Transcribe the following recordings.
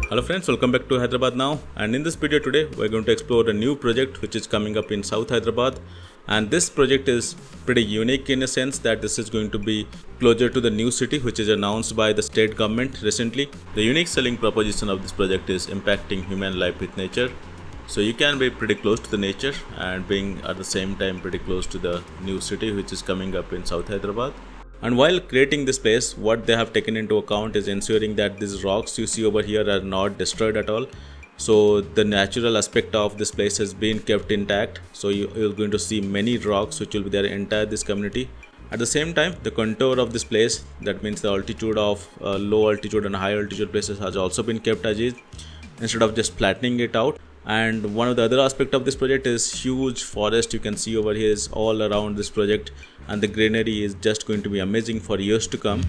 Hello friends, welcome back to Hyderabad now, and in this video today we're going to explore a new project which is coming up in South Hyderabad. And this project is pretty unique in a sense that this is going to be closer to the new city which is announced by the state government recently. The unique selling proposition of this project is impacting human life with nature. So you can be pretty close to the nature and being at the same time pretty close to the new city which is coming up in South Hyderabad. And while creating this place, what they have taken into account is ensuring that these rocks you see over here are not destroyed at all. So the natural aspect of this place has been kept intact. So you're going to see many rocks which will be there in entire this community. At the same time, the contour of this place, that means the altitude of low altitude and high altitude places, has also been kept as is instead of just flattening it out. And one of the other aspect of this project is huge forest you can see over here is all around this project, and the greenery is just going to be amazing for years to come.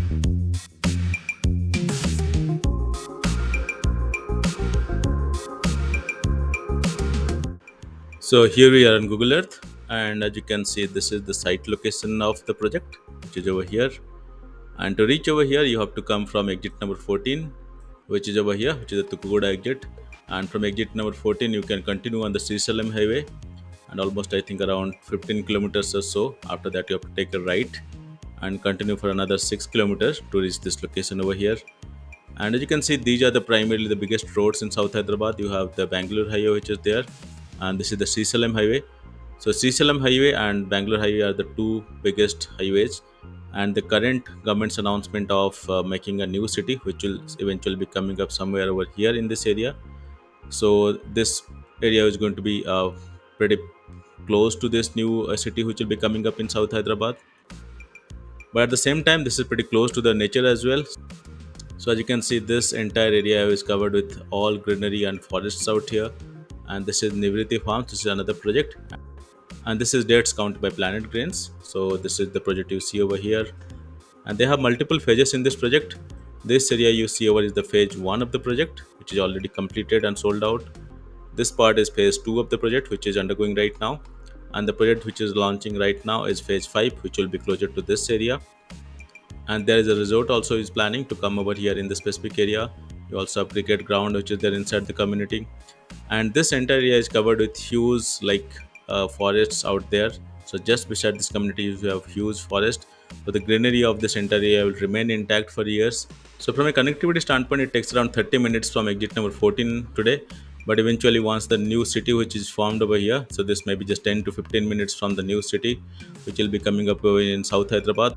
So here we are on Google Earth, and as you can see, this is the site location of the project, which is over here. And to reach over here, you have to come from exit number 14, which is over here, which is the Tukugoda exit. And from exit number 14, you can continue on the Srisailam Highway, and almost I think around 15 kilometers or so. After that, you have to take a right and continue for another 6 kilometers to reach this location over here. And as you can see, these are primarily the biggest roads in South Hyderabad. You have the Bangalore Highway which is there, and this is the Srisailam Highway. So Srisailam Highway and Bangalore Highway are the two biggest highways. And the current government's announcement of making a new city which will eventually be coming up somewhere over here in this area. So this area is going to be pretty close to this new city which will be coming up in South Hyderabad. But at the same time, this is pretty close to the nature as well. So as you can see, this entire area is covered with all greenery and forests out here. And this is Nivriti Farms. This is another project. And this is dates counted by Planet Grains. So this is the project you see over here. And they have multiple phases in this project. This area you see over is the phase 1 of the project, which is already completed and sold out. This part is phase 2 of the project, which is undergoing right now. And the project which is launching right now is phase 5, which will be closer to this area. And there is a resort also is planning to come over here in the specific area. You also have cricket ground, which is there inside the community. And this entire area is covered with huge forests out there. So just beside this community, you have huge forest. So the greenery of this entire area will remain intact for years. So from a connectivity standpoint, it takes around 30 minutes from exit number 14 today. But eventually once the new city which is formed over here, so this may be just 10 to 15 minutes from the new city which will be coming up over in South Hyderabad.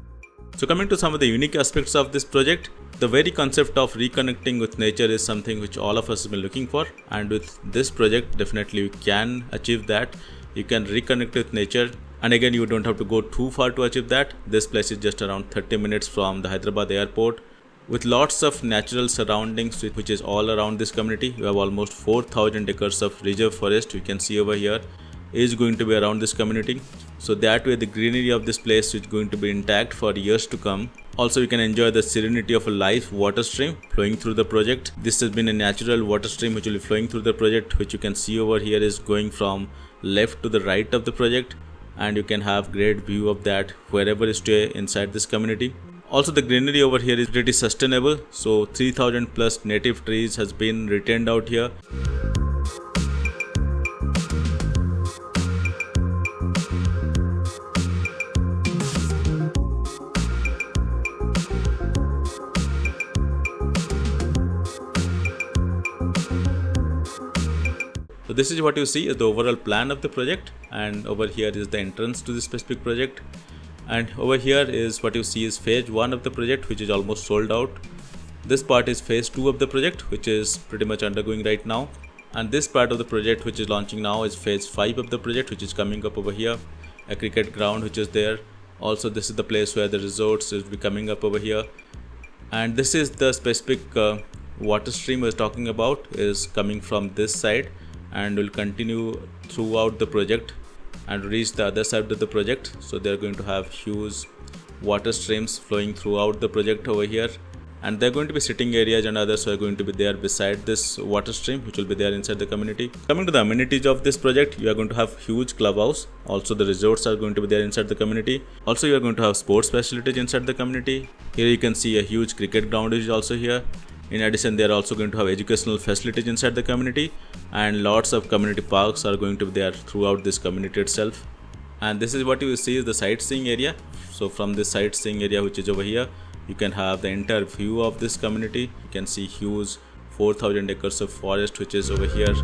So coming to some of the unique aspects of this project, the very concept of reconnecting with nature is something which all of us have been looking for. And with this project, definitely you can achieve that. You can reconnect with nature. And again, you don't have to go too far to achieve that. This place is just around 30 minutes from the Hyderabad airport, with lots of natural surroundings which is all around this community. You have almost 4,000 acres of reserve forest you can see over here is going to be around this community. So that way the greenery of this place is going to be intact for years to come. Also, you can enjoy the serenity of a live water stream flowing through the project. This has been a natural water stream which will be flowing through the project, which you can see over here is going from left to the right of the project. And you can have great view of that wherever you stay inside this community. Also, the greenery over here is pretty sustainable. So 3,000 plus native trees has been retained out here. So this is what you see is the overall plan of the project, and over here is the entrance to this specific project. And over here is what you see is phase 1 of the project, which is almost sold out. This part is phase 2 of the project, which is pretty much undergoing right now. And this part of the project which is launching now is phase 5 of the project, which is coming up over here. A cricket ground which is there. Also, this is the place where the resorts will be coming up over here. And this is the specific water stream I was talking about is coming from this side and will continue throughout the project and reach the other side of the project. So they are going to have huge water streams flowing throughout the project over here. And there are going to be sitting areas and others are going to be there beside this water stream, which will be there inside the community. Coming to the amenities of this project, you are going to have huge clubhouse. Also, the resorts are going to be there inside the community. Also, you are going to have sports facilities inside the community. Here you can see a huge cricket ground is also here. In addition, they are also going to have educational facilities inside the community, and lots of community parks are going to be there throughout this community itself. And this is what you will see is the sightseeing area. So from this sightseeing area, which is over here, you can have the entire view of this community. You can see huge 4,000 acres of forest which is over here.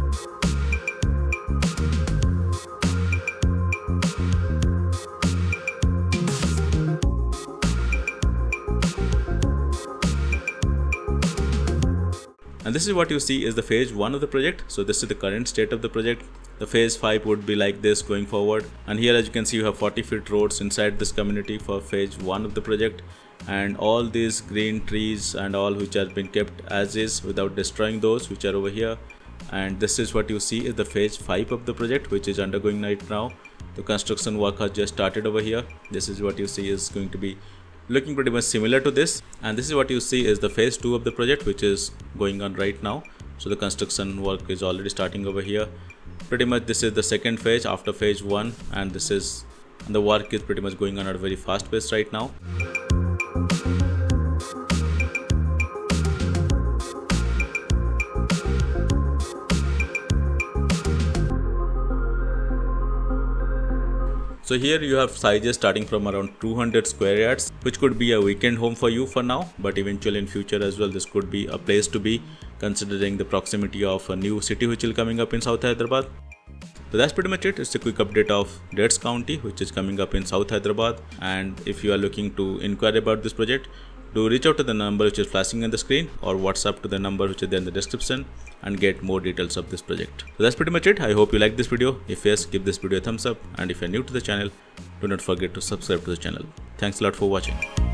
And this is what you see is the phase 1 of the project. So this is the current state of the project. The phase 5 would be like this going forward. And here, as you can see, you have 40-feet roads inside this community for phase 1 of the project. And all these green trees and all which have been kept as is without destroying those which are over here. And this is what you see is the phase 5 of the project, which is undergoing right now. The construction work has just started over here. This is what you see is going to be looking pretty much similar to this. And this is what you see is the phase 2 of the project, which is going on right now. So the construction work is already starting over here. Pretty much this is the second phase after phase 1, and the work is pretty much going on at a very fast pace right now. So here you have sizes starting from around 200 square yards, which could be a weekend home for you for now, but eventually in future as well, this could be a place to be, considering the proximity of a new city which will coming up in South Hyderabad. So that's pretty much it. It's a quick update of Deads County, which is coming up in South Hyderabad. And if you are looking to inquire about this project, do reach out to the number which is flashing on the screen, or WhatsApp to the number which is there in the description, and get more details of this project. So that's pretty much it. I hope you like this video. If yes, give this video a thumbs up, and if you're new to the channel, do not forget to subscribe to the channel. Thanks a lot for watching.